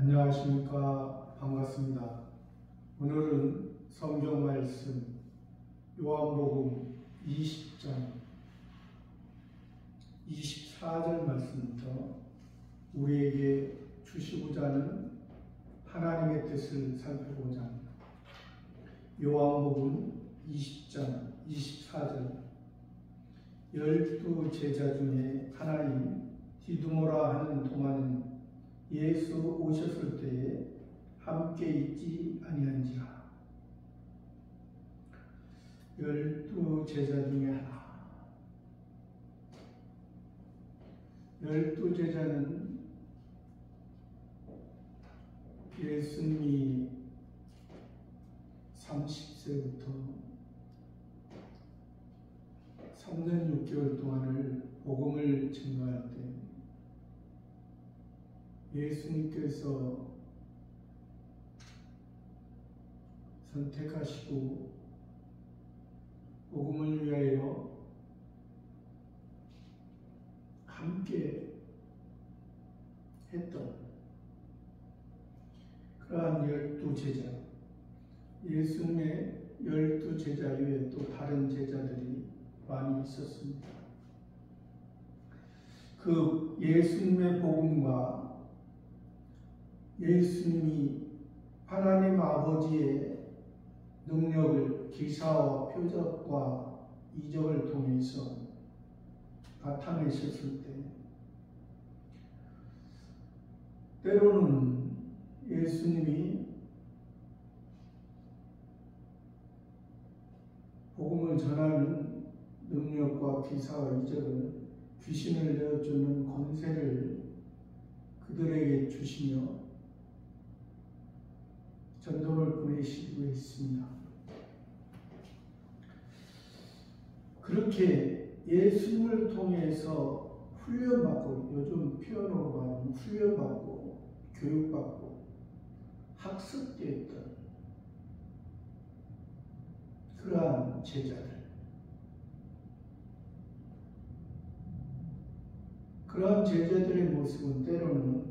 안녕하십니까. 반갑습니다. 오늘은 성경 말씀 요한복음 20장 24절 말씀부터 우리에게 주시고자 하는 하나님의 뜻을 살펴보고자 합니다. 요한복음 20장 24절 12 제자 중에 하나인 디두모라 하는 도마는 예수 오셨을 때에 함께 있지 아니한지라. 12 제자 중에 하나. 12 제자는 예수님이 30세부터 3년 6개월 동안을 복음을 증거할 때 예수님께서 선택하시고 복음을 위하여 함께 했던 그러한 12 제자, 예수님의 12 제자 외에 또 다른 제자들이 많이 있었습니다. 그 예수님의 복음과 예수님이 하나님 아버지의 능력을 기사와 표적과 이적을 통해서 나타내셨을 때 때로는 예수님이 복음을 전하는 능력과 기사와 이적을 귀신을 내어주는 권세를 그들에게 주시며 전도를 보내시기도 했습니다. 그렇게 예수님을 통해서 훈련받고, 요즘 표현으로 말하면 훈련받고 교육받고 학습되었던 그러한 제자들, 그러한 제자들의 모습은 때로는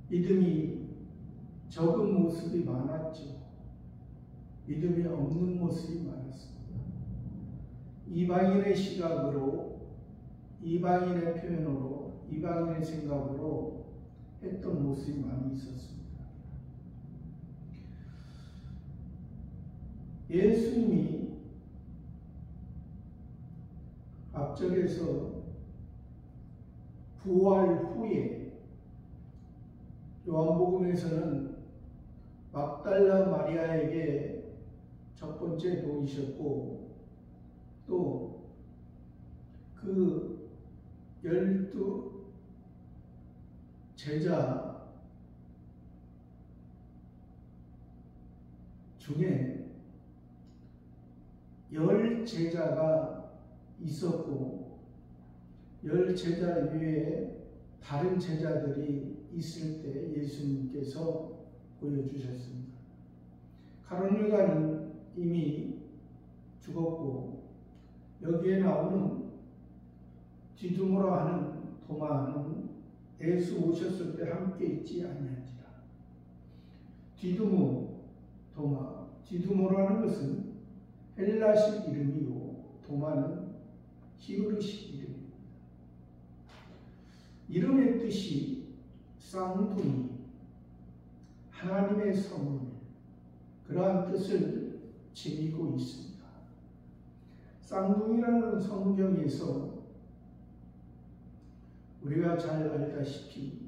믿음이 적은 모습이 많았죠. 믿음이 없는 모습이 많았습니다. 이방인의 시각으로, 이방인의 표현으로, 이방인의 생각으로 했던 모습이 많이 있었습니다. 예수님이 앞절에서 부활 후에 요한복음에서는 막달라 마리아에게 첫 번째 보이셨고 또 그 12 제자 중에 10 제자가 있었고 10 제자 외에 다른 제자들이 있을 때 예수님께서 보여주셨습니다. 가룟 유다는 이미 죽었고 여기에 나오는 디두모라 하는 도마는 예수 오셨을 때 함께 있지 아니한지라. 디두모, 도마, 디두모라는 것은 헬라식 이름이고 도마는 히브리식 이름입니다. 이름의 뜻이 쌍둥이, 하나님의 선물, 그러한 뜻을 지니고 있습니다. 쌍둥이라는 성경에서 우리가 잘 알다시피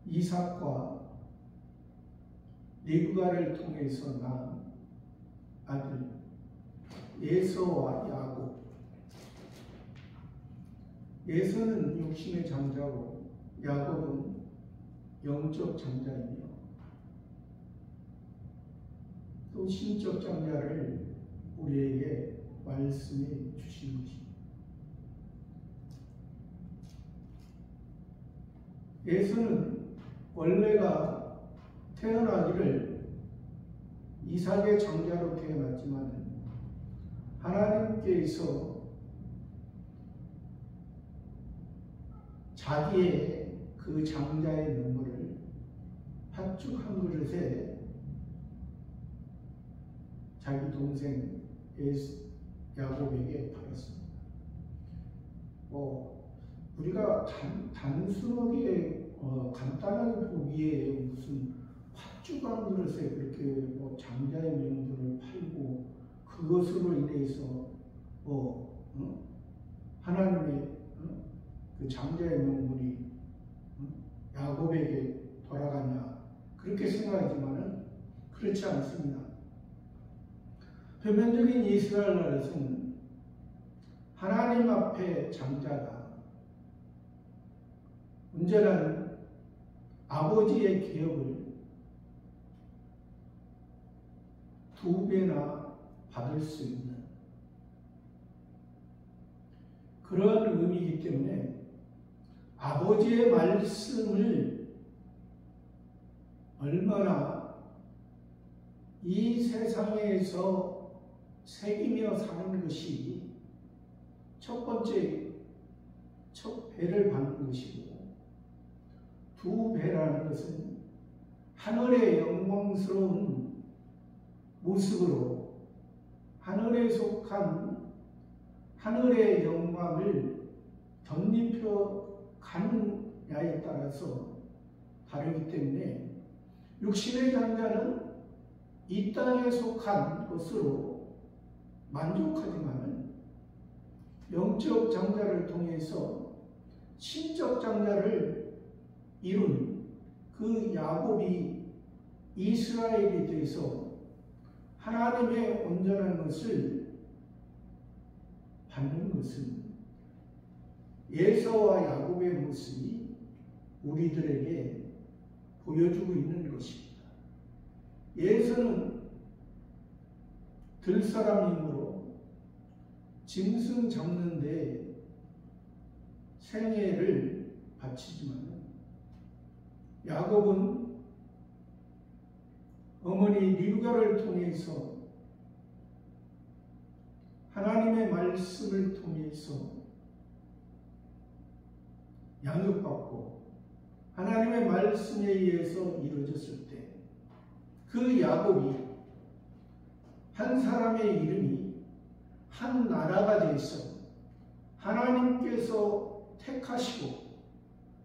이삭과 리브가를 통해서 낳은 아들 에서와 야곱. 에서는 육신의 장자고 야곱은 영적 장자이며 또 신적 장자를 우리에게 말씀해 주신 것입니다. 에서는 원래가 태어나기를 이삭의 장자로 태어났지만 하나님께서 자기의 그 장자의 눈물을 팥죽 한 그릇에 자기 동생 야곱에게 팔았습니다. 우리가 단순하게 간단하게 보기에 무슨 팥죽 한 그릇에 그렇게 장자의 명분을 팔고 그것으로 인해서 하나님의 그 장자의 명분이 야곱에게 돌아가냐 그렇게 생각하지만은 그렇지 않습니다. 표면적인 이스라엘 나라에서는 하나님 앞에 장자가 온전한 아버지의 기업을 2배나 받을 수 있는 그런 의미이기 때문에 아버지의 말씀을 얼마나 이 세상에서 새기며 사는 것이 첫 번째 첫 배를 받는 것이고 2배라는 것은 하늘의 영광스러운 모습으로 하늘에 속한 하늘의 영광을 덧입혀 가느냐에 따라서 다르기 때문에 육신의 장자는 이 땅에 속한 것으로 만족하지만은 영적 장자를 통해서 신적 장자를 이룬 그 야곱이 이스라엘이 돼서 하나님의 온전한 것을 받는 것은 에서와 야곱의 모습이 우리들에게 보여주고 있는 것입니다. 에서는 들사람이므로 짐승 잡는 데 생애를 바치지만 야곱은 어머니 리브가를 통해서 하나님의 말씀을 통해서 양육받고 하나님의 말씀에 의해서 이루어졌을 때 그 야곱이 한 사람의 이름이 한 나라가 돼서 하나님께서 택하시고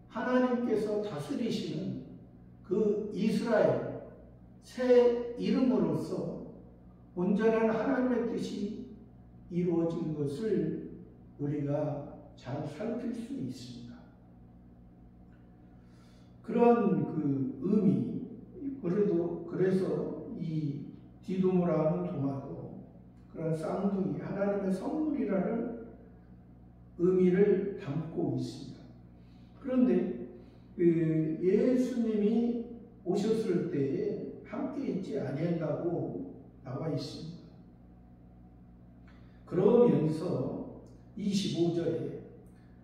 하나님께서 다스리시는 그 이스라엘 새 이름으로서 온전한 하나님의 뜻이 이루어진 것을 우리가 잘 살필 수 있습니다. 그런 그 의미, 그래서 이 디도모라는 도마도 그런 쌍둥이 하나님의 선물이라는 의미를 담고 있습니다. 그런데 예수님이 오셨을 때에 함께 있지 아니한다고 나와 있습니다. 그러면서 25절에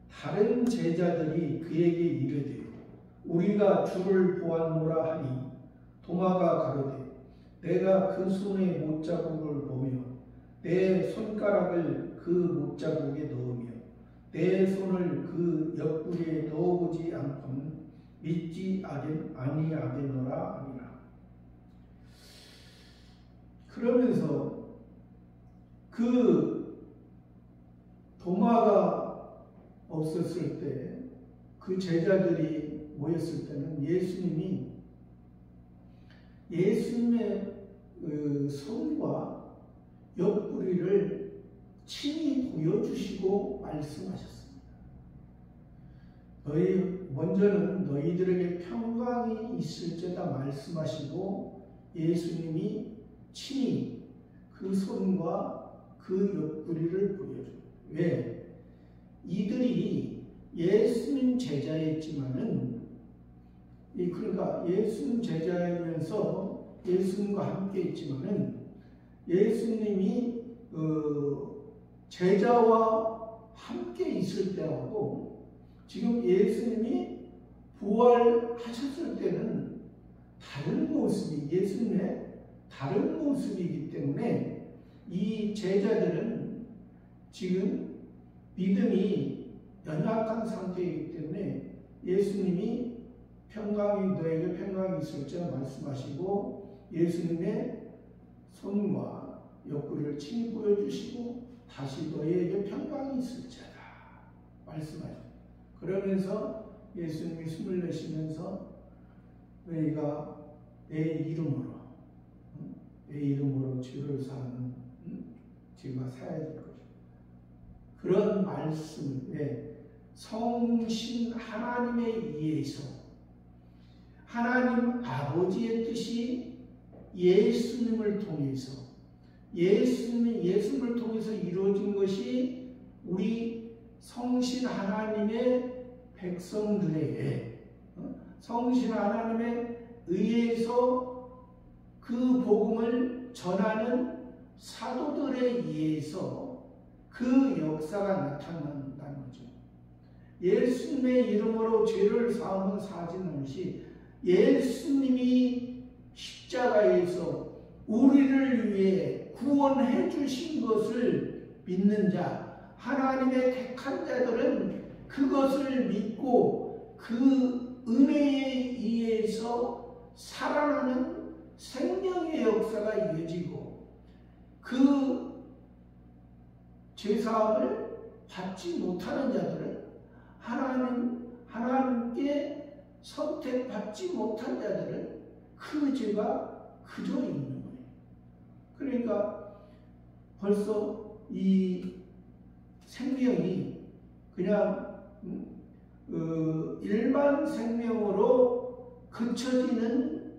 다른 제자들이 그에게 이르되 우리가 주를 보았노라 하니 도마가 가로되 내가 그 손의 못자국을 보며 내 손가락을 그 못자국에 넣으며 내 손을 그 옆구리에 넣어보지 않고는 믿지 아니하겠노라 하니라. 그러면서 그 도마가 없었을 때 그 제자들이 모였을 때는 예수님의 손과 옆구리를 친히 보여주시고 말씀하셨습니다. 먼저는 너희들에게 평강이 있을지어다 말씀하시고 예수님이 친히 그 손과 그 옆구리를 보여줘요. 왜? 이들이 예수님 제자였지만은 그러니까 예수님 제자이면서 예수님과 함께 있지만은 예수님이 제자와 함께 있을 때하고 지금 예수님이 부활하셨을 때는 다른 모습이 예수님의 다른 모습이기 때문에 이 제자들은 지금 믿음이 연약한 상태이기 때문에 예수님이 너에게 평강이 있을지라 말씀하시고 예수님의 손과 옆구리를 친히 보여주시고 다시 너희에게 평강이 있을지어다 말씀하십니다. 그러면서 예수님이 숨을 내쉬면서 너희가 내 이름으로 죄를 사하는 죄가 사해질 것이다. 그런 말씀에 성신 하나님에 의해서 하나님 아버지의 뜻이 예수님을 통해서 예수님을 통해서 이루어진 것이 우리 성신 하나님의 백성들에게 성신 하나님에 의해서 그 복음을 전하는 사도들에 의해서 그 역사가 나타난다는 거죠. 예수님의 이름으로 죄를 사하면 사하지는 것이 예수님이 십자가에서 우리를 위해 구원해 주신 것을 믿는 자, 하나님의 택한 자들은 그것을 믿고 그 은혜에 의해서 살아나는 생명의 역사가 이어지고 그 죄사함을 받지 못하는 자들은 하나님께 선택받지 못한 자들은 그 죄가 그저 있는 거예요. 그러니까 벌써 이 생명이 그냥 일반 생명으로 그쳐지는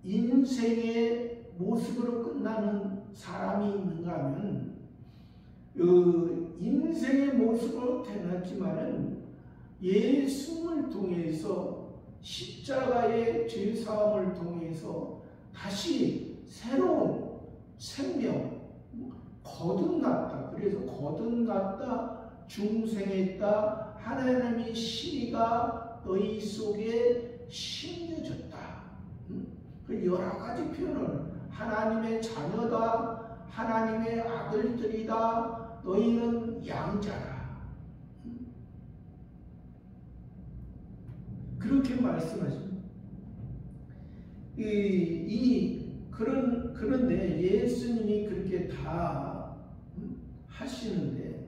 인생의 모습으로 끝나는 사람이 있는가 하면 인생의 모습으로 태어났지만은 예수님을 통해서 십자가의 죄사함을 통해서 다시 새로운 생명 거듭났다. 그래서 거듭났다, 중생했다, 하나님의 시가 너희 속에 심겨졌다. 그 여러 가지 표현을 하나님의 자녀다, 하나님의 아들들이다, 너희는 양자다. 그렇게 말씀하십니다. 그런데 예수님이 그렇게 다 하시는데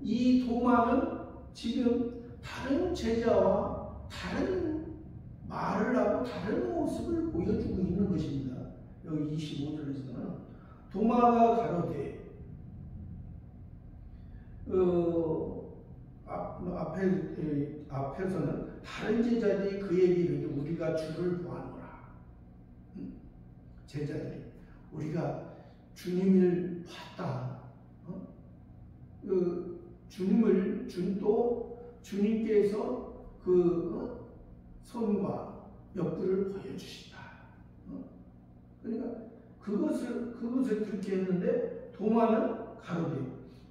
이 도마는 지금 다른 제자와 다른 말을 하고 다른 모습을 보여주고 있는 것입니다. 여기 25절에서는 도마가 가로되 앞에서는 다른 제자들이 그에게 이르되 우리가 주를 보았노라. 제자들이 우리가 주님을 봤다. 주님께서 그 손과 옆구리를 보여주신다. 그러니까 그것을 그렇게 했는데 도마는 가로되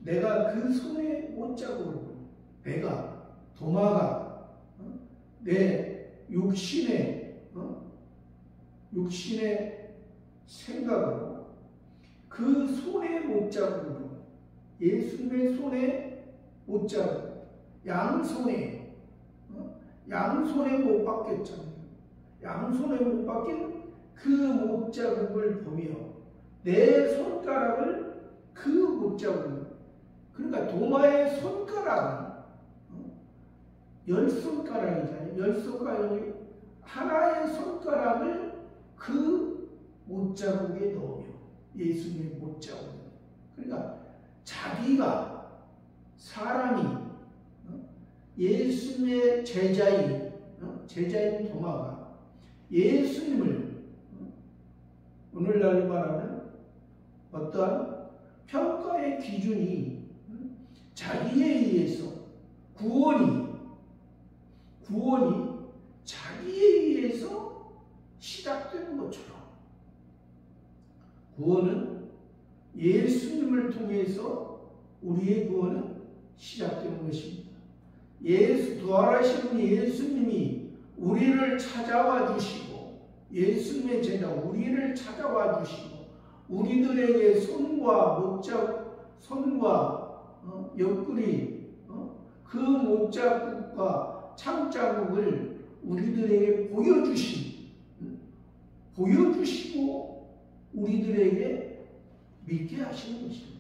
내가 그 손의 못자국을 도마가 내 육신의 생각으로 그 손의 못자국으로 예수님의 손의 못자국 양손에 못 박혔잖아요. 양손에 못 박힌 그 못자국을 보며 내 손가락을 그 못자국 그러니까 도마의 손가락은 10손가락이잖아요. 10손가락이 하나의 손가락을 그 못자국에 넣으며 예수님의 못자국 그러니까 자기가 사람이 예수님의 제자인 도마가 예수님을 오늘날 말하면 어떠한 평가의 기준이 자기에 의해서 구원이 자기에 의해서 시작되는 것처럼 구원은 예수님을 통해서 우리의 구원은 시작되는 것입니다. 부활하신 예수님이 우리를 찾아와 주시고 예수님의 제자 우리를 찾아와 주시고 우리들에게 손과 옆구리 그 못자국과 창자국을 우리들에게 보여주시고 우리들에게 믿게 하시는 것입니다.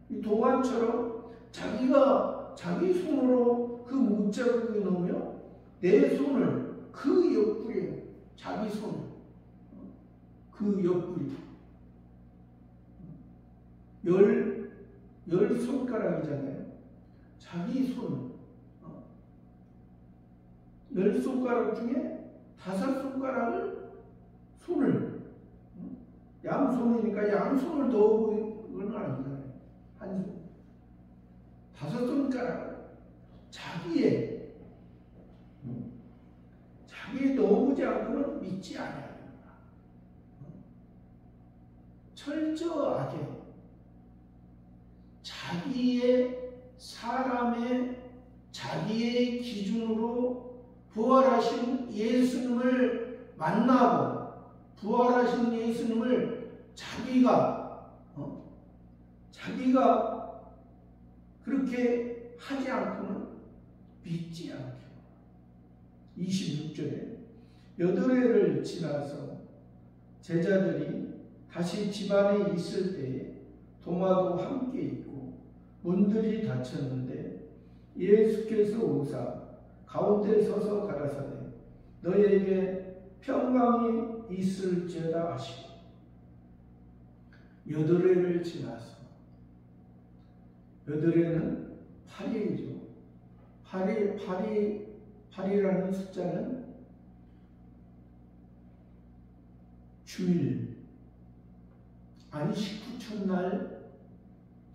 이 동안처럼 자기가 자기 손으로 그 못자국에 넣으며 내 손을 그 옆구리에 자기 손을 그 옆구리 열 손가락이잖아요. 자기 손 10손가락 중에 5손가락을 양손이니까 양손을 넣어보는 건 아니잖아요. 한 손. 5손가락을 자기에 넣어보지 않고는 믿지 않아요. 철저하게 자기의 기준으로 부활하신 예수님을 만나고 부활하신 예수님을 자기가 그렇게 하지 않고는 믿지 않게. 26절에 8해를 지나서 제자들이 다시 집안에 있을 때에 도마도 함께 있고 문들이 닫혔는데 예수께서 오사 가운데 서서 가라사대 너희에게 평강이 있을지어다 하시고 8해를 지나서 8해는 8일이죠. 8이라는 숫자는 주일 안식 후 첫날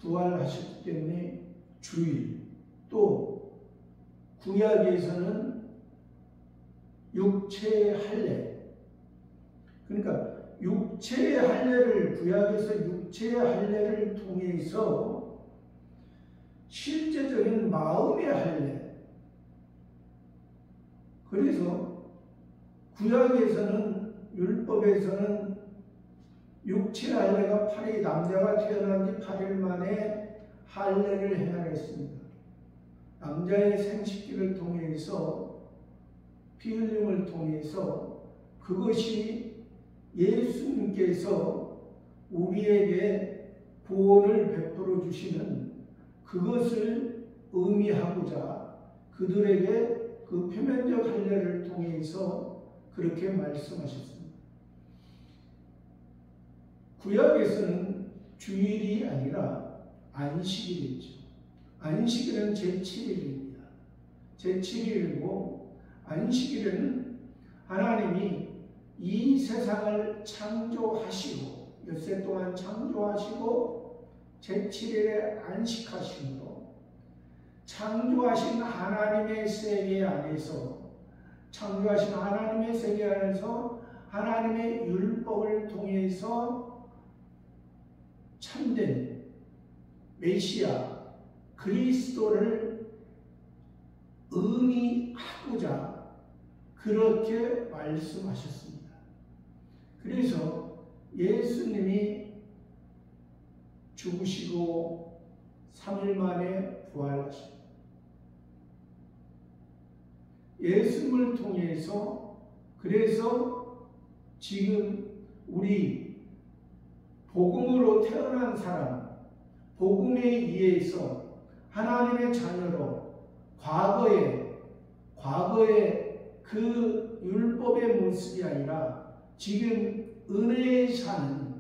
부활하셨기 때문에 주일, 또 구약에서는 육체의 할례, 그러니까 육체의 할례를 구약에서 육체의 할례를 통해서 실제적인 마음의 할례. 그래서 구약에서는 율법에서는 육체 할례가 8일, 남자가 태어난 지 8일 만에 할례를 해야 했습니다. 남자의 생식기를 통해서 피 흘림을 통해서 그것이 예수님께서 우리에게 구원을 베풀어 주시는 그것을 의미하고자 그들에게 그 표면적 할례를 통해서 그렇게 말씀하셨습니다. 구약에서는 주일이 아니라 안식일이죠. 안식일은 제7일입니다. 제7일이고 안식일은 하나님이 이 세상을 창조하시고 엿새 동안 창조하시고 제7일에 안식하심으로 창조하신 하나님의 세계 안에서 하나님의 율법을 통해서 참된 메시아 그리스도를 의미하고자 그렇게 말씀하셨습니다. 그래서 예수님이 죽으시고 3일 만에 부활하십니다. 예수님을 통해서 그래서 지금 우리 복음으로 태어난 사람, 복음에 의해서 하나님의 자녀로 과거에 그 율법의 모습이 아니라 지금 은혜에 사는,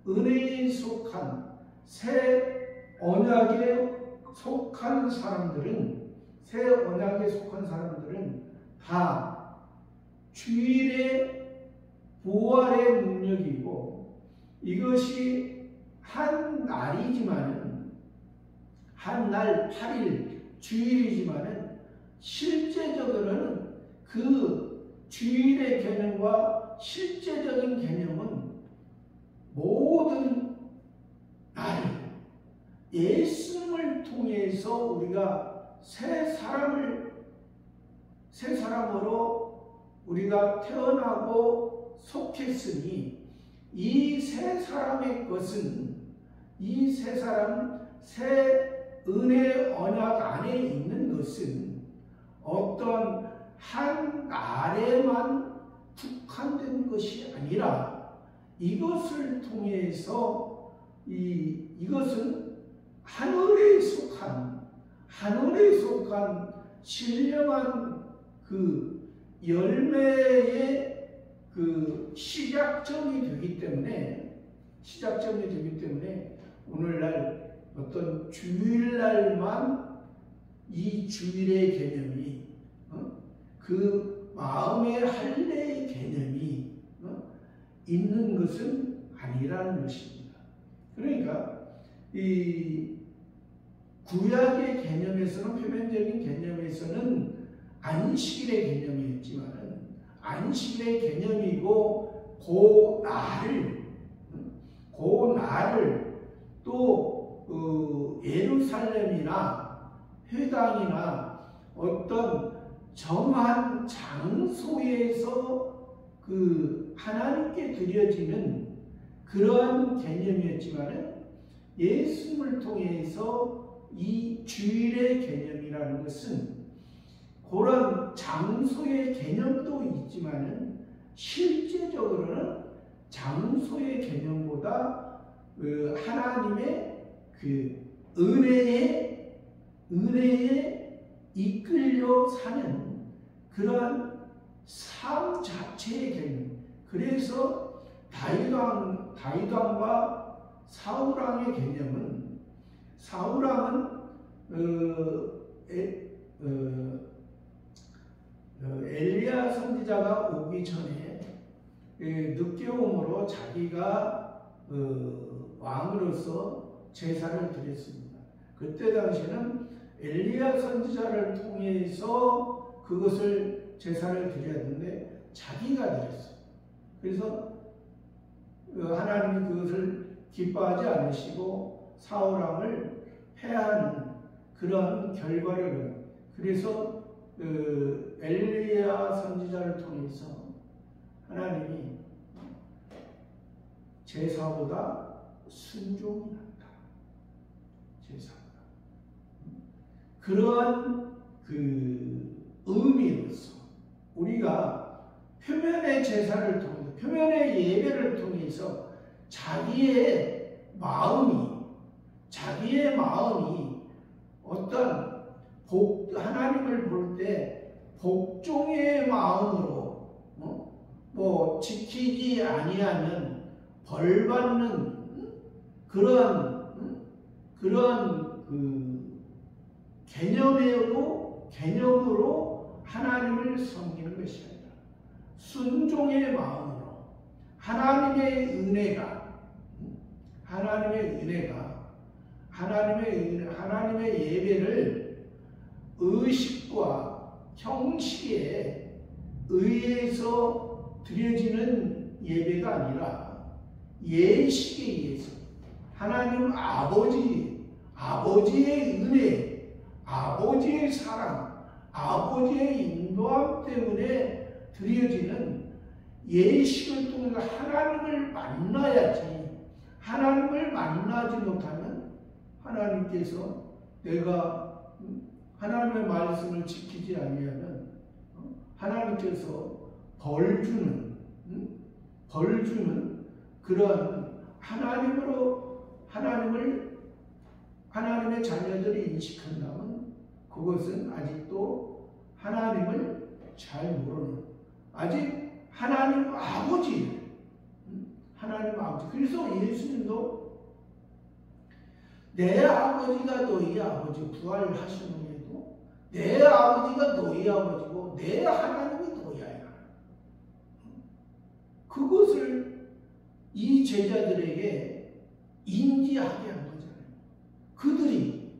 은혜에 속한 새 언약에 속한 사람들은 다 주일의 부활의 능력이고 이것이 한 날이지만은 한 날 8일 주일이지만은 실제적으로는 그 주일의 개념과 실제적인 개념은 모든 날 예수님을 통해서 우리가 새 사람으로 우리가 태어나고 속했으니 이 새 사람의 것은 새 은혜 언약 안에 있는 것은 어떤 한 날에만 국한된 것이 아니라 이것을 통해서 이것은 하늘에 속한 신령한 그 열매의 그 시작점이 되기 때문에 오늘날 어떤 주일날만 이 주일의 개념이 그 마음의 할례의 개념이 있는 것은 아니라는 것입니다. 그러니까 이 구약의 개념에서는, 표면적인 개념에서는 안식일의 개념이었지만 안식일의 개념이고 그 날을 또 예루살렘이나 회당이나 어떤 정한 장소에서 그 하나님께 드려지는 그러한 개념이었지만 예수님을 통해서 이 주일의 개념이라는 것은 그런 장소의 개념도 있지만 실제적으로는 장소의 개념보다 하나님의 그 은혜에 이끌려 사는 그러한 삶 자체의 개념. 그래서 다윗왕과 사울왕의 개념은, 사울왕은 엘리야 선지자가 오기 전에 늦게 오므로 자기가 왕으로서 제사를 드렸습니다. 그때 당시에는 엘리야 선지자를 통해서 그것을 제사를 드려야 되는데 자기가 드렸어요. 그래서 하나님이 그것을 기뻐하지 않으시고 사울왕을 패하는 그런 결과를, 그래서 엘리야 선지자를 통해서 하나님이 제사보다 순종이 낫다. 제사보다. 그러한 그 의미로서 우리가 표면의 제사를 통해서, 표면의 예배를 통해서 자기의 마음이 어떤 하나님을 볼 때 복종의 마음으로 지키지 아니하면 벌 받는 그런 그 개념으로 하나님을 섬기는 것이 아니라 순종의 마음으로 하나님의 예배를 의식과 형식에 의해서 드려지는 예배가 아니라 예식에 의해서 하나님 아버지의 은혜, 아버지의 사랑, 아버지의 인도함 때문에 드려지는 예식을 통해서 하나님을 만나야지. 하나님을 만나지 못하면 하나님께서 내가 하나님의 말씀을 지키지 아니하면 하나님께서 벌 주는 그런 하나님의 자녀들이 인식한다면 그것은 아직도 하나님을 잘 모르는, 아직 하나님 아버지. 그래서 예수님도 내 아버지가 너희 아버지, 부활하신 후에도 내 아버지가 너희 아버지고 내 하나님이 너희 하나님. 그것을 이 제자들에게 인지하게 한 거잖아요. 그들이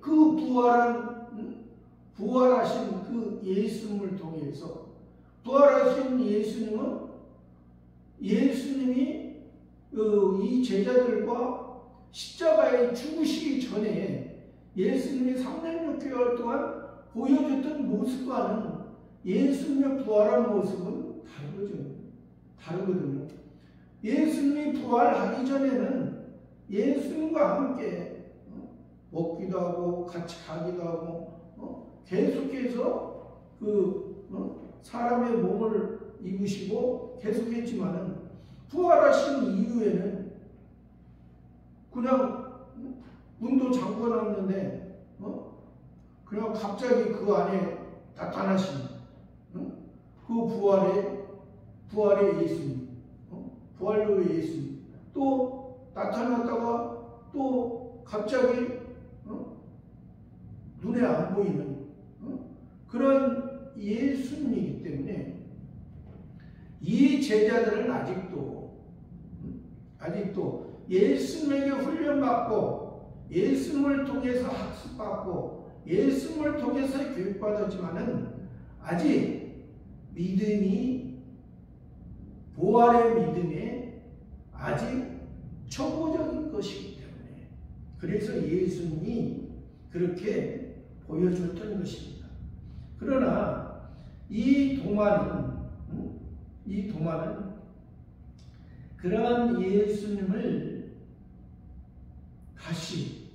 그 부활하신 그 예수님을 통해서, 부활하신 예수님이 이 제자들과 십자가에 죽으시기 전에 예수님이 3년 6개월 동안 보여줬던 모습과는 예수님의 부활한 모습은 다르거든요. 예수님이 부활하기 전에는 예수님과 함께 먹기도 하고 같이 가기도 하고 계속해서 사람의 몸을 입으시고 계속했지만은 부활하신 이후에는 그냥 문도 잠궈놨는데 그냥 갑자기 그 안에 나타나신 그 부활의 예수님, 부활로의 예수님, 또 나타났다가 또 갑자기 눈에 안 보이는 그런 예수님이기 때문에 이 제자들은 아직도 예수님에게 훈련받고 예수님을 통해서 학습받고 예수님을 통해서 교육받았지만은 아직 믿음이 부활의 믿음에 아직 초보적인 것이기 때문에 그래서 예수님이 그렇게 보여줬던 것입니다. 그러나 이 도마는 그러한 예수님을 다시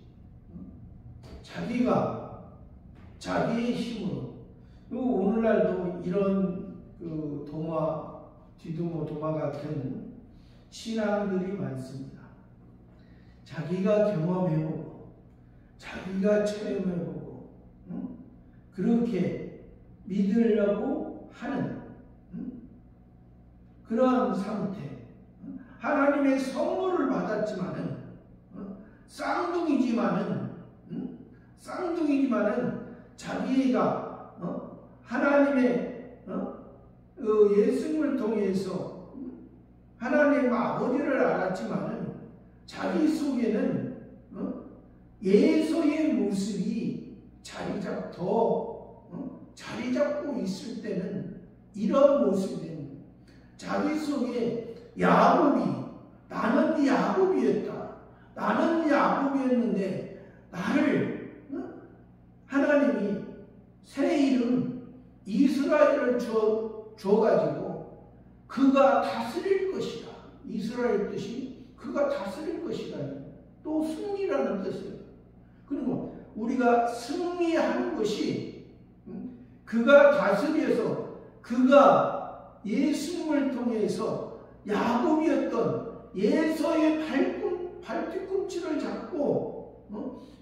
자기의 힘으로 오늘날도 이런 디두모 도마 같은 신앙들이 많습니다. 자기가 경험해보고 자기가 체험해보고 그렇게 믿으려고 하는 그러한 상태. 하나님의 선물을 받았지만은 쌍둥이지만은 자기가 하나님의 예수님을 통해서 하나님 아버지를 알았지만은 자기 속에는 예수의 모습이 자리 잡고 있을 때는 이런 모습은 자기 속에 나는 야곱이었다. 나는 야곱이었는데 나를 하나님이 새 이름 이스라엘을 줘가지고 그가 다스릴 것이다. 이스라엘 뜻이 그가 다스릴 것이다. 또 승리라는 뜻이에요. 그리고 우리가 승리하는 것이 그가 다스려서 그가 예수님을 통해서 야곱이었던 예서의 발뒤꿈치를 잡고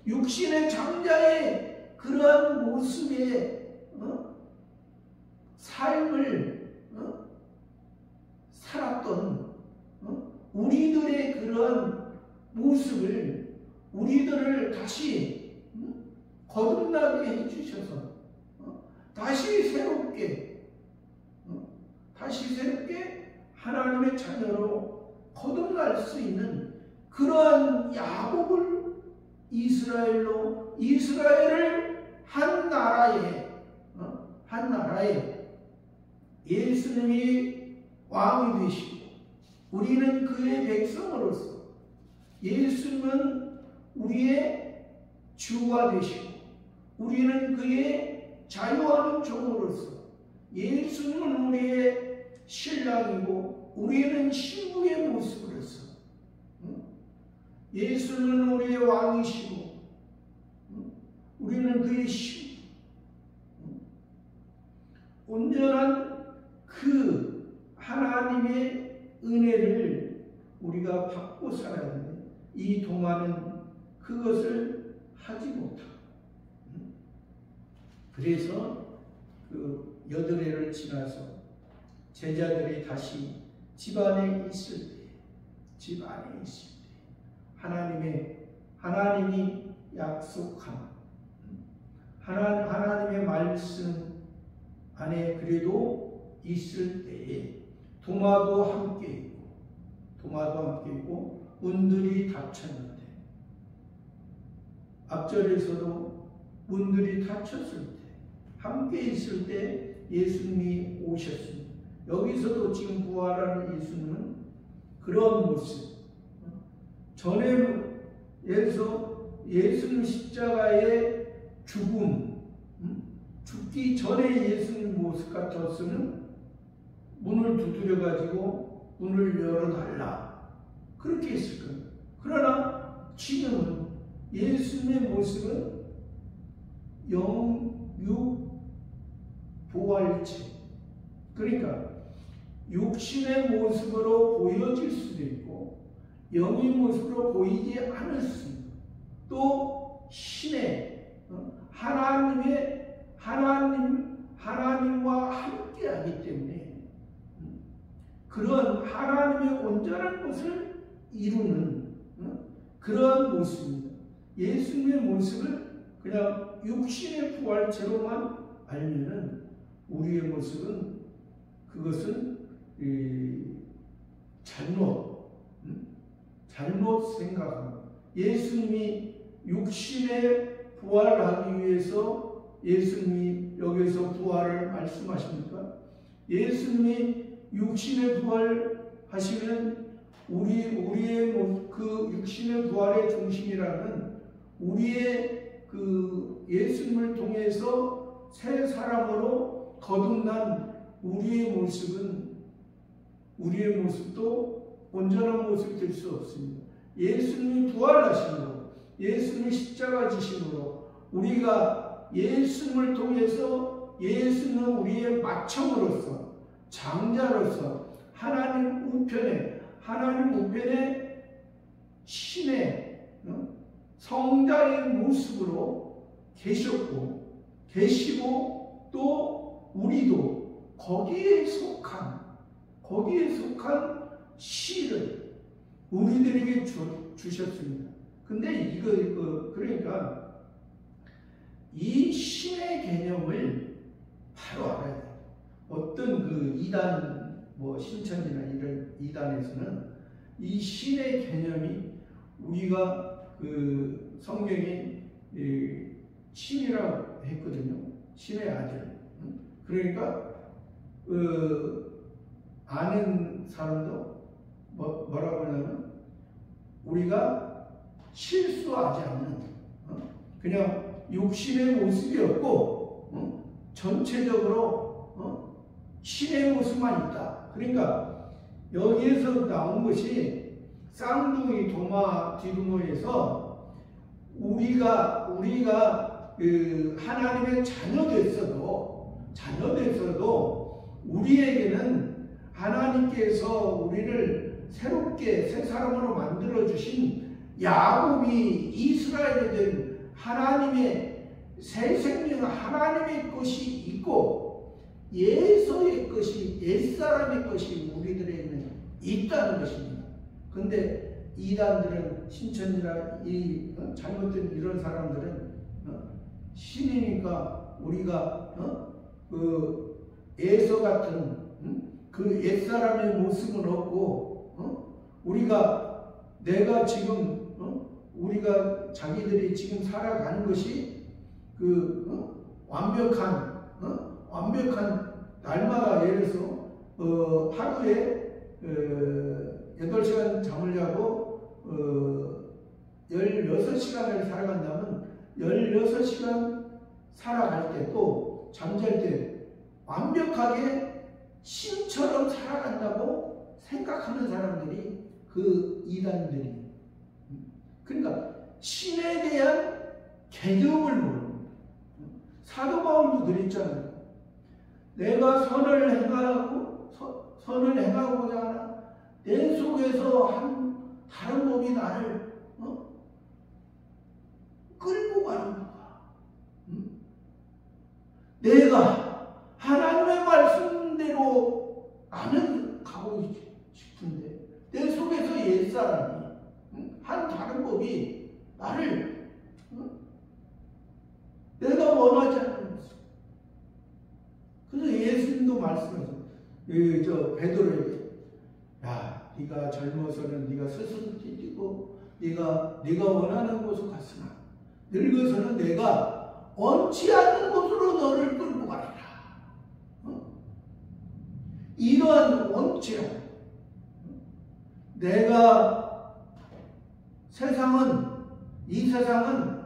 육신의 장자의 그러한 모습의 삶을 살았던 우리들의 그러한 모습을 우리들을 다시 거듭나게 해주셔서 다시 새롭게 하나님의 자녀로 거듭날 수 있는 그러한 야곱을 이스라엘을 한 나라에 예수님이 왕이 되시고 우리는 그의 백성으로서 예수님은 우리의 주가 되시고 우리는 그의 자유하는 종으로서 예수님은 우리의 신랑이고 우리는 신부의 모습으로서 예수는 우리의 왕이시고 우리는 그의 신부 온전한 그 하나님의 은혜를 우리가 받고 살아야 하는데 이 도마는 그것을 하지 못하고 그래서 그 여드레를 지나서 제자들이 다시 집 안에 있을 때 하나님이 약속한 하나님의 말씀 안에 그래도 있을 때에 도마도 함께 있고 문들이 닫혔는데 앞절에서도 문들이 닫혔을 때 함께 있을 때 예수님이 오셨습니다. 여기서도 지금 부활하는 예수님은 그런 모습 전에 예수님 십자가의 죽기 전에 예수님 모습 같았으면 문을 두드려 가지고 문을 열어달라 그렇게 했을 거예요. 그러나 지금은 예수님의 모습은 영, 육, 부활체. 그러니까 육신의 모습으로 보여질 수도 있고 영의 모습으로 보이지 않을 수 있고 또 신의 하나님과 함께하기 때문에 그런 하나님의 온전한 것을 이루는 그런 모습입니다. 예수님의 모습을 그냥 육신의 부활체로만 알면은 우리의 모습은 그것은 잘못 생각합니다. 예수님이 육신에 부활하기 위해서 예수님이 여기서 부활을 말씀하십니까? 예수님이 육신에 부활하시면 우리의 그 육신의 부활의 중심이라는 우리의 그 예수님을 통해서 새 사람으로 거듭난 우리의 모습도 온전한 모습이 될 수 없습니다. 예수님이 부활하심으로 예수님이 십자가 지심으로 우리가 예수님을 통해서 예수는 우리의 마청으로서 장자로서 하나님 우편에 신의 성자의 모습으로 계시고 또 우리도 거기에 속한 씨를 우리들에게 주셨습니다. 근데 그러니까 이 신의 개념을 바로 알아야 돼요. 어떤 그 이단, 신천지나 이런 이단에서는 이 신의 개념이 우리가 그 성경이 신이라고 했거든요. 신의 아들. 그러니까 아는 사람도 뭐라고 하냐면 우리가 실수하지 않는 그냥 육신의 모습이 없고 전체적으로 신의 모습만 있다. 그러니까 여기에서 나온 것이 쌍둥이 도마 디두모에서 우리가 그 하나님의 자녀됐어도 우리에게는 하나님께서 우리를 새롭게 새 사람으로 만들어 주신 야곱이 이스라엘에 된 하나님의 새 생명 하나님의 것이 있고 예서의 것이 옛사람의 것이 우리들에게는 있다는 것입니다. 근데 이단들은 신천지나 이 잘못된 이런 사람들은 신이니까 우리가 그 예서 같은 그 옛사람의 모습은 없고 내가 지금 우리가 자기들이 지금 살아가는 것이 그 완벽한 날마다 예를 들어서 하루에 8시간 잠을 자고 16시간을 살아간다면 16시간 살아갈 때 또 잠잘 때 완벽하게 신처럼 살아간다고 생각하는 사람들이 그 이단들이 그러니까 신에 대한 개념을 모릅니다. 사도 바울도 그랬잖아요. 내가 선을 행하고자 하나 내 속에서 한 다른 법이 나를 끌고 가는 거야. 내가 하나님의 말씀대로 나는 가고 싶은데 내 속에서 옛사람이 한 다른 법이 나를 내가 원하지 않는 것을. 그래서 예수님도 말씀하셨어요. 베드로에게 야, 네가 젊어서는 네가 스스로 뛰고 네가 원하는 곳으로 갔으나 늙어서는 내가 원치 않는 곳으로 너를 끌고 가리라. 이러한 원칙 내가 이 세상은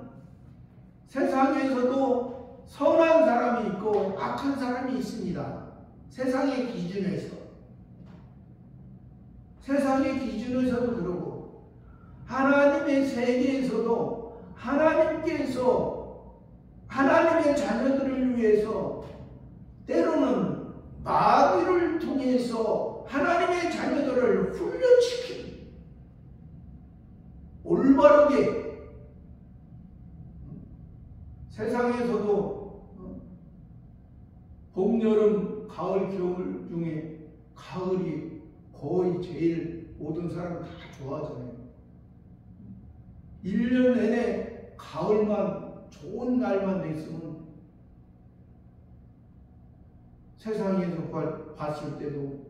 세상에서도 선한 사람이 있고 악한 사람이 있습니다. 세상의 기준에서도 그러고 하나님의 세계에서도 하나님께서 하나님의 자녀들을 위해서 때로는 마귀를 통해서 하나님의 자녀들을 훈련시키는 올바르게 세상에서도 봄, 여름, 가을, 겨울 중에 가을이 거의 제일 모든 사람은 다 좋아하잖아요. 1년 내내 가을만 좋은 날만 됐으면 세상에서 봤을 때도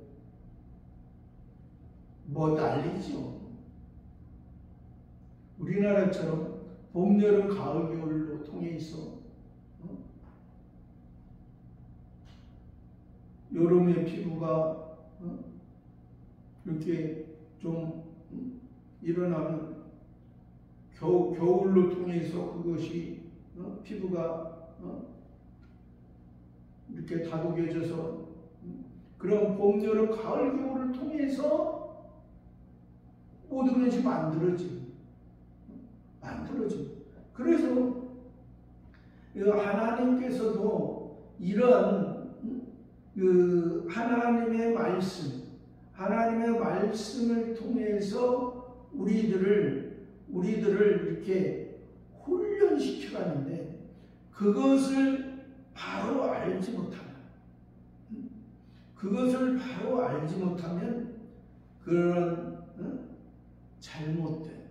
뭐 난리죠. 우리나라처럼 봄, 여름, 가을, 겨울로 통해 있어. 여름에 피부가 이렇게 좀 일어나면 겨울로 통해서 그것이 피부가 이렇게 다독여져서 그런 봄, 여름, 가을, 겨울을 통해서 모든 것이 만들어지고 그래서 하나님께서도 이런 하나님의 말씀을 통해서 우리들을 이렇게 훈련시켜 가는데 그것을 바로 알지 못하면 그런 잘못된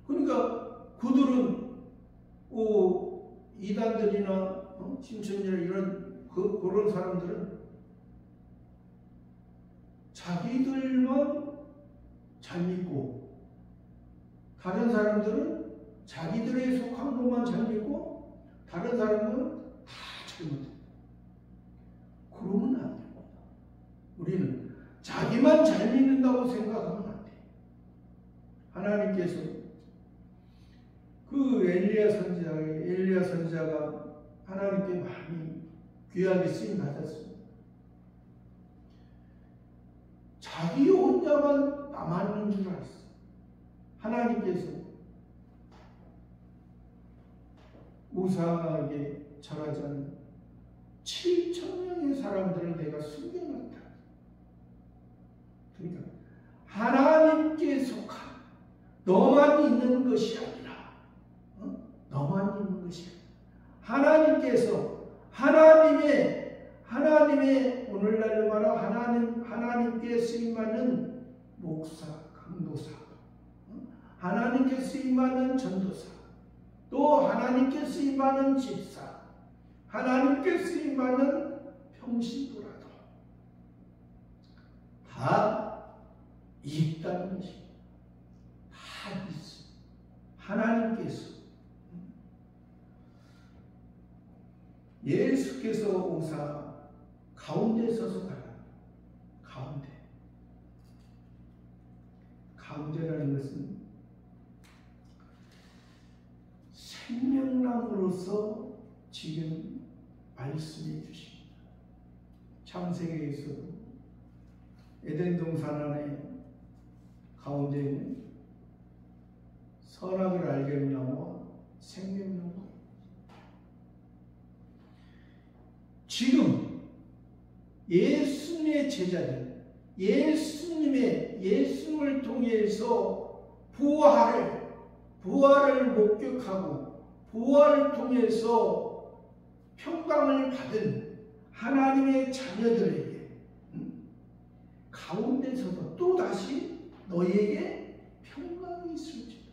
그러니까 그들은 이단들이나 신천지나 이런 그런 사람들은 자기들만 잘 믿고 다른 사람들은 자기들에 속한 것만 잘 믿고 다른 사람은 다 잘못해. 그러면 안 됩니다. 우리는 자기만 잘 믿는다고 생각하면 안 돼. 하나님께서 그 엘리야 선지자가 하나님께 많이 귀하게 쓰임 받았습니다. 자기 혼자만 남았는 줄 알았어요. 하나님께서 우상하게 절하지 않는 7,000명의 사람들을 내가 숨겨놨다. 그러니까 하나님께 속한 너만 있는 것이 아니라 너만 있는 것이 아니라 하나님의 오늘날로 말하면 하나님께 쓰임받는 목사, 강도사, 하나님께 쓰임받는 전도사, 또 하나님께 쓰임받는 집사, 하나님께 쓰임받는 평신도라도 다 있다는 것입니다. 다 있어. 하나님께서 예수께서 오사 가운데 서서 가라. 가운데라는 것은 생명나무로서 지금 말씀해 주십니다. 창세기에서도 에덴 동산 안에 가운데에는 선악을 알게 하는 나무와 생명나무. 지금 예수님의 제자들, 예수님을 통해서 부활을 목격하고 부활을 통해서 평강을 받은 하나님의 자녀들에게 가운데서도 또다시 너희에게 평강이 있을지다.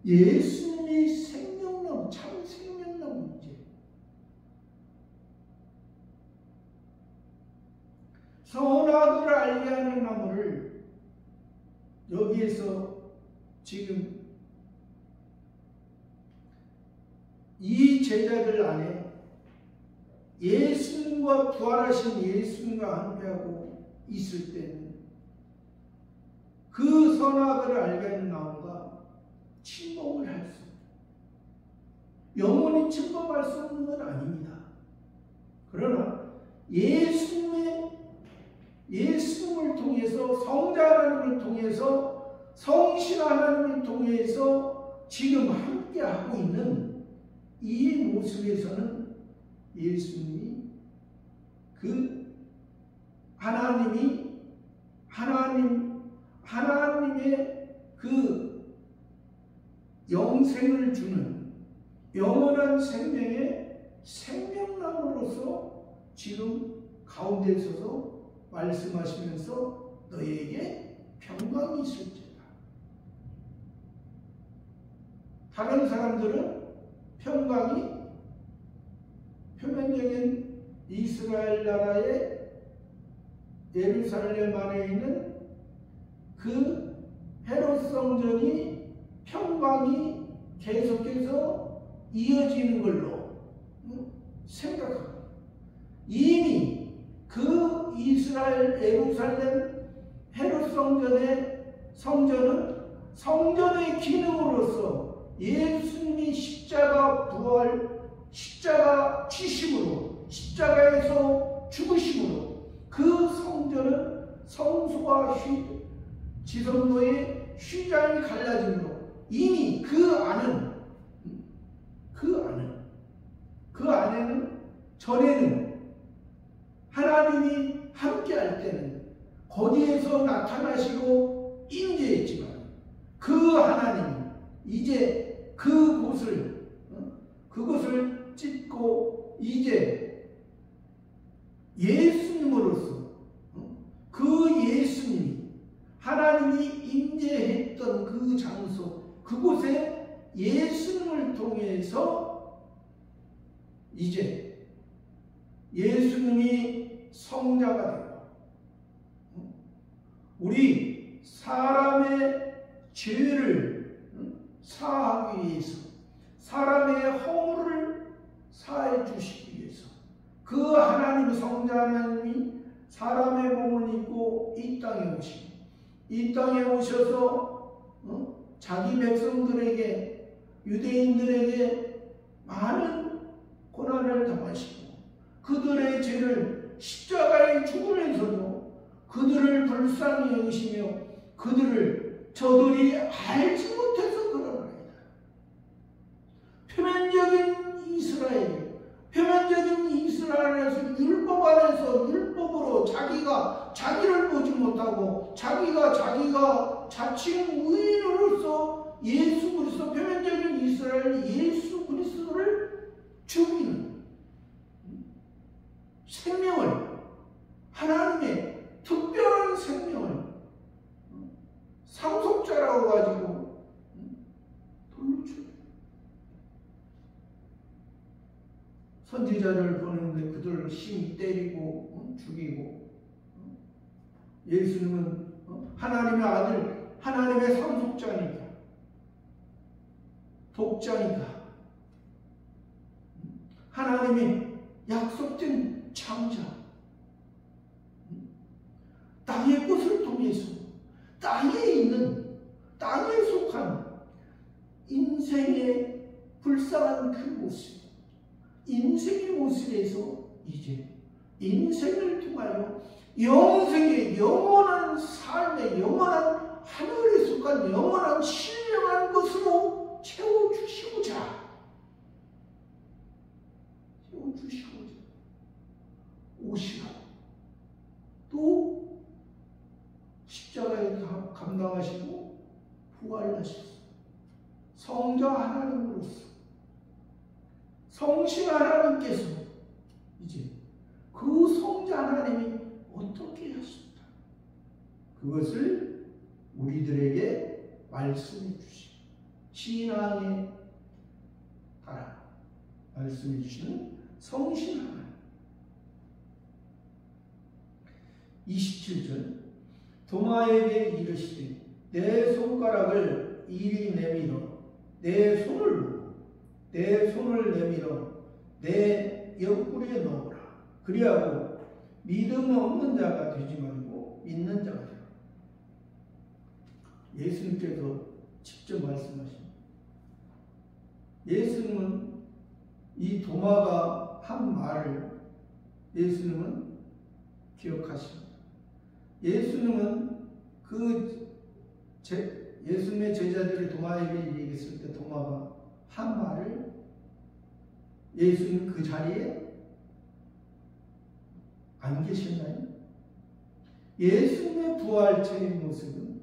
예수님이 생명나무, 참 생명나무이지. 선악을 알게 하는 나무를 여기에서 지금 이 제자들 안에 예수님과 부활하신 예수님과 함께하고 있을 때는 그 선악을 알게 하는 나무가 침범을 할 수, 영원히 침범할 수 없는 건 아닙니다. 그러나 예수님의 예수님을 통해서, 성자 하나님을 통해서, 성신 하나님을 통해서 지금 함께하고 있는 이 모습에서는 예수님이 그 하나님의 그 영생을 주는 영원한 생명의 생명나무로서 지금 가운데 서서 말씀하시면서 너희에게 평강이 있을지어다. 다른 사람들은 평강이 표면적인 이스라엘 나라의 예루살렘 안에 있는 그 헤롯 성전이 평강이 계속해서 이어지는 걸로 생각합니다. 이미 그 이스라엘 예루살렘 헤롯 성전은 성전의 기능으로서 예수님이 십자가 부활, 십자가 지심으로, 십자가에서 죽으심으로 그 성전은 성소와 지성소의 휘장이 갈라짐으로 이미 그 안에는 전에는 하나님이 함께할 때는 거기에서 나타나시고 임재했지만 그 하나님이 이제 그곳을 찢고 이제 예수님으로서 그 예수님이 하나님이 임재했던 그 장소, 그곳에 예수님을 통해서 이제 예수님이 성자가 되고 우리 사람의 죄를 사하기 위해서, 사람의 허물을 사해 주시기 위해서 그 하나님, 성자 하나님이 사람의 몸을 입고 이 땅에 오시고 이 땅에 오셔서 자기 백성들에게, 유대인들에게 많은 고난을 당하시고 그들의 죄를 십자가에 죽으면서도 그들을 불쌍히 여기시며 저들이 알지 못해서 그러나이다. 표면적인 이스라엘에서 율법 안에서 율법으로 자기를 보지 못하고 자기가 자칭 의인으로서 예수 그리스도, 표면적인 이스라엘 예수 그리스도를 죽이는 생명을, 하나님의 특별한 생명을 상속자라고 가지고 돌로 죽여요. 선지자를 보내는데 그들을 심히 때리고 죽이고, 예수님은 하나님의 아들, 하나님의 상속자니까, 독자니까, 하나님의 약속된 창자, 땅의 것을 통해서 땅에 속한 인생의 불쌍한 그 모습, 인생의 모습에서 이제 인생을 통하여 영생의 영원한 삶의 영원한 하늘에 속한 영원한 신령한 것으로 채워주시고자 오시고 또 십자가에 감당하시고 부활하셨습니다. 성자 하나님으로서 성신 하나님께서 이제 그 성자 하나님이 어떻게 하셨다, 그것을 우리들에게 말씀해 주시고 신앙에 따라 말씀해 주시는 성신 하나님. 27절 도마에게 이르시되 내 손가락을 이리 내밀어 내 손을 내밀어 내 옆구리에 넣어라. 그리하고 믿음 없는 자가 되지 말고 믿는 자가 되라. 예수님께서 직접 말씀하십니다. 예수님은 이 도마가 한 말을 예수님은 기억하십니다. 예수님은 예수님의 제자들이 도마에게 얘기했을 때 도마가 한 말을 예수님 그 자리에 안 계셨나요? 예수님의 부활체의 모습은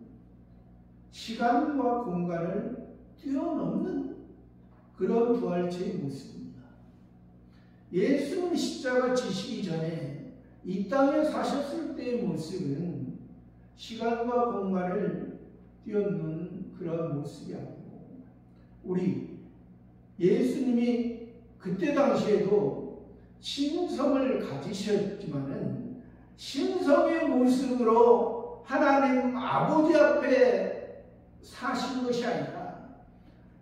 시간과 공간을 뛰어넘는 그런 부활체의 모습입니다. 예수님 십자가 지시기 전에 이 땅에 사셨을 때의 모습은 시간과 공간을 뛰어넘는 그런 모습이 아니고, 우리 예수님이 그때 당시에도 신성을 가지셨지만은 신성의 모습으로 하나님 아버지 앞에 사신 것이 아니라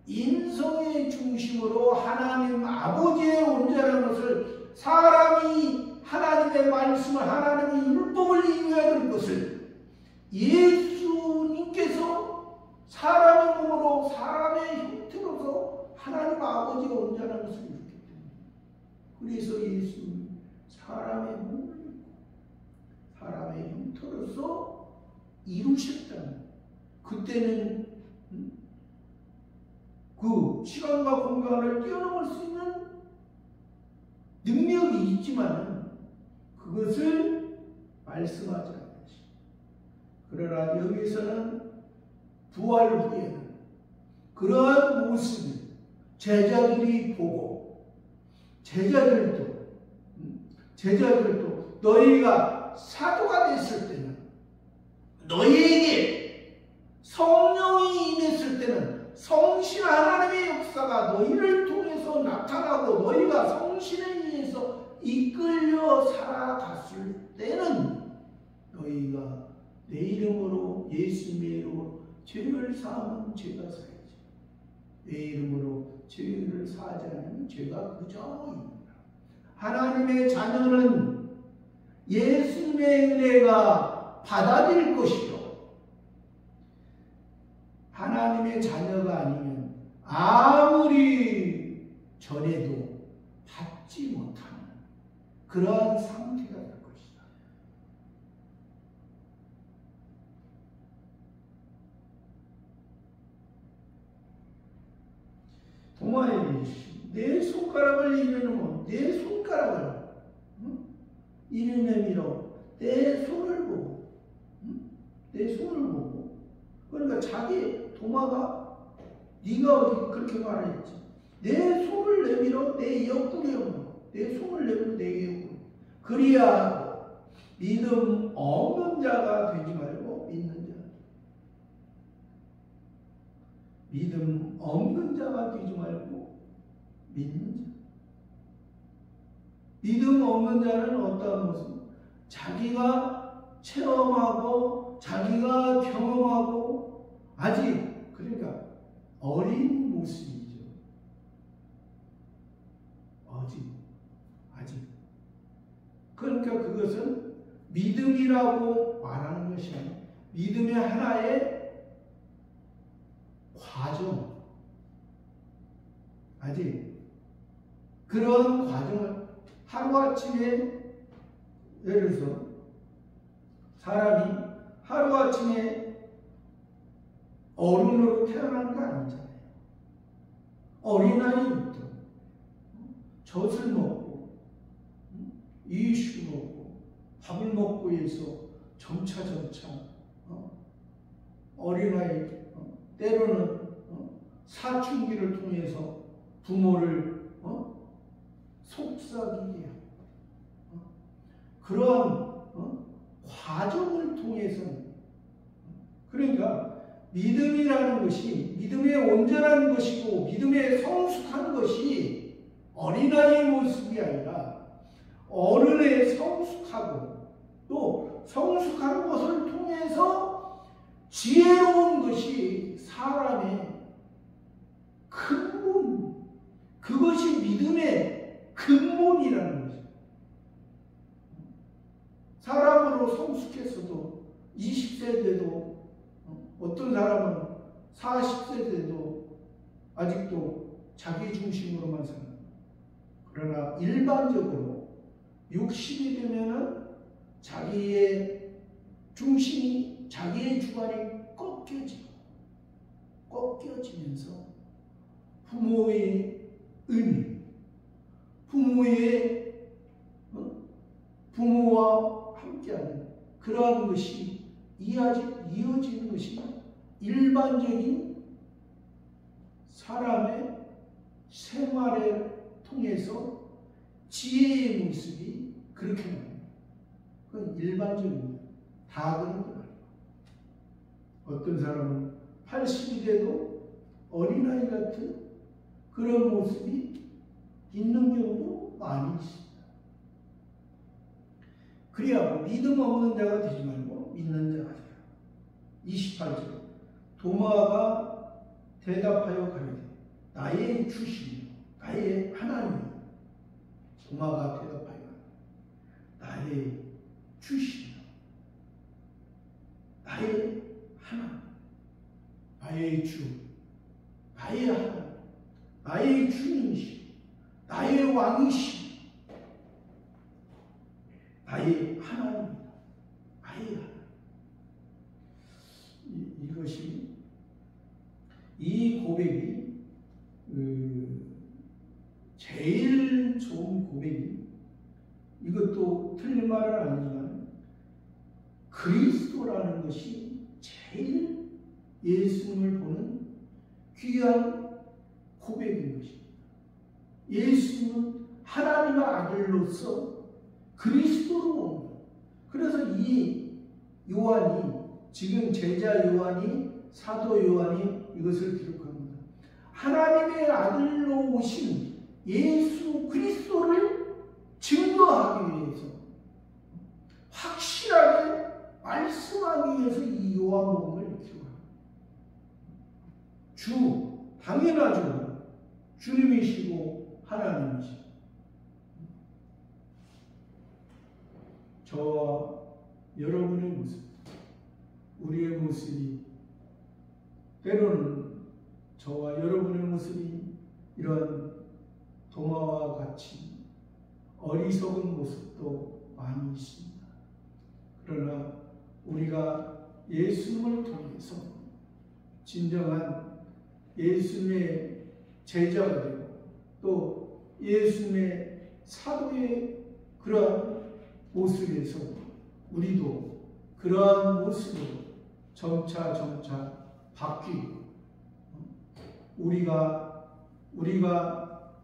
인성의 중심으로 하나님 아버지의 온전한 것을, 사람이 하나님의 말씀을, 하나님의 율법을 이루어야 될 것을 예수님께서 사람의 몸으로 사람의 형태로서 하나님 아버지가 온전한 것을 이뤘기 때문에, 그래서 예수님이 사람의 몸을 입고 사람의 형태로서 이루셨다는, 그때는 그 시간과 공간을 뛰어넘을 수 있는 능력이 있지만 그것을 말씀하지 않으십니다. 그러나 여기서는 부활 후에는 그러한 모습을 제자들이 보고, 제자들도 너희가 사도가 됐을 때는, 너희에게 성령이 임했을 때는 성신 하나님의 역사가 너희를 통해서 나타나고 너희가 성신에 의해서 이끌려 살아갔을 때는 너희가 내 이름으로, 예수님의 이름으로 죄를 사하면 죄가 사야지, 내 이름으로 죄를 사하지 않으면 죄가 그저입니다. 하나님의 자녀는 예수님의 은혜가 받아들일 것이요, 하나님의 자녀가 아니면 아무리 전해도 받지 못하는 그러한 상태가 될 것이다. 도마에게 내 손가락을 이르는, 내 손가락을 이리 내밀어 내 손을 보고, 내 손을 보고, 그러니까 자기 도마가 네가 어디 그렇게 말했지, 내 손을 내밀어 내 옆구리에 묻어, 내 손을 내밀어 내 옆구리, 그리야 믿음 없는 자가 되지 말고 믿는 자, 믿음 없는 자가 되지 말고 믿는 자. 믿음 없는 자는 어떠한 모습? 자기가 체험하고 자기가 경험하고 아직, 그러니까 어린 모습이죠. 아직. 그러니까 그것은 믿음이라고 말하는 것이 아니라 믿음의 하나의 과정, 아직 그런 과정을 하루아침에, 예를 들어서 사람이 하루아침에 어른으로 태어나는 거 아니잖아요. 어린아이부터 젖을 먹고 이유식을 먹고 밥을 먹고 해서 점차 어린아이, 때로는 사춘기를 통해서 부모를 속삭이게 하고, 그런 과정을 통해서는, 그러니까 믿음이라는 것이 믿음의 온전한 것이고 믿음의 성숙한 것이 어린아이의 모습이 아니라 어른의 성숙하고 또 성숙한 것을 통해서 지혜로운 것이 사람의 근본, 그것이 믿음의 근본이라는 것이죠. 사람으로 성숙했어도 20세 돼도, 어떤 사람은 40세 돼도 아직도 자기 중심으로만 삽니다. 그러나 일반적으로 60이 되면은 자기의 중심이 자기의 주관이 꺾여지면서 부모의 의미, 부모와 함께하는 그러한 것이 이어지는 것이 일반적인 사람의 생활을 통해서 지혜의 모습이 그렇게 나옵니다. 그건 일반적입니다. 다 그런 거 아니에요. 어떤 사람은 80이 돼도 어린아이 같은 그런 모습이 있는 경우도 많이 있습니다. 그래야 믿음 없는 자가 되지 말고 믿는 자가 되라. 28절 도마가 대답하여 가로되 나의 주시며 나의 하나님. 도마가 대답하여 나의 주시며 나의 하나님, 나의 주, 나의 하나님, 나의 주님이시, 나의 왕이시, 나의 하나님이다. 나의 하나님. 이것이 이 고백이 제일 좋은 고백이, 이것도 틀린 말은 아니지만 그리스도라는 것이 제일 예수님을 보는 귀한 고백인 것입니다. 예수님은 하나님의 아들로서 그리스도로 옵니다. 그래서 이 요한이, 지금 제자 요한이, 사도 요한이 이것을 기록합니다. 하나님의 아들로 오신 예수 그리스도를 증거하기 위해서, 확실하게 말씀하기 위해서 이 요한복음을 기록합니다. 주, 당연하죠. 주님이시고 하나님이시고. 저와 여러분의 모습, 우리의 모습이, 때로는 저와 여러분의 모습이 이런 도마와 같이 어리석은 모습도 많이 있습니다. 그러나 우리가 예수님을 통해서 진정한 예수님의 제자가 되고 또 예수님의 사도의 그러한 모습에서 우리도 그러한 모습으로 점차 바뀌고,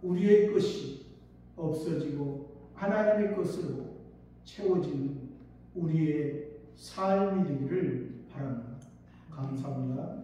우리의 것이 없어지고 하나님의 것으로 채워지는 우리의 삶이 되기를 바랍니다. 감사합니다.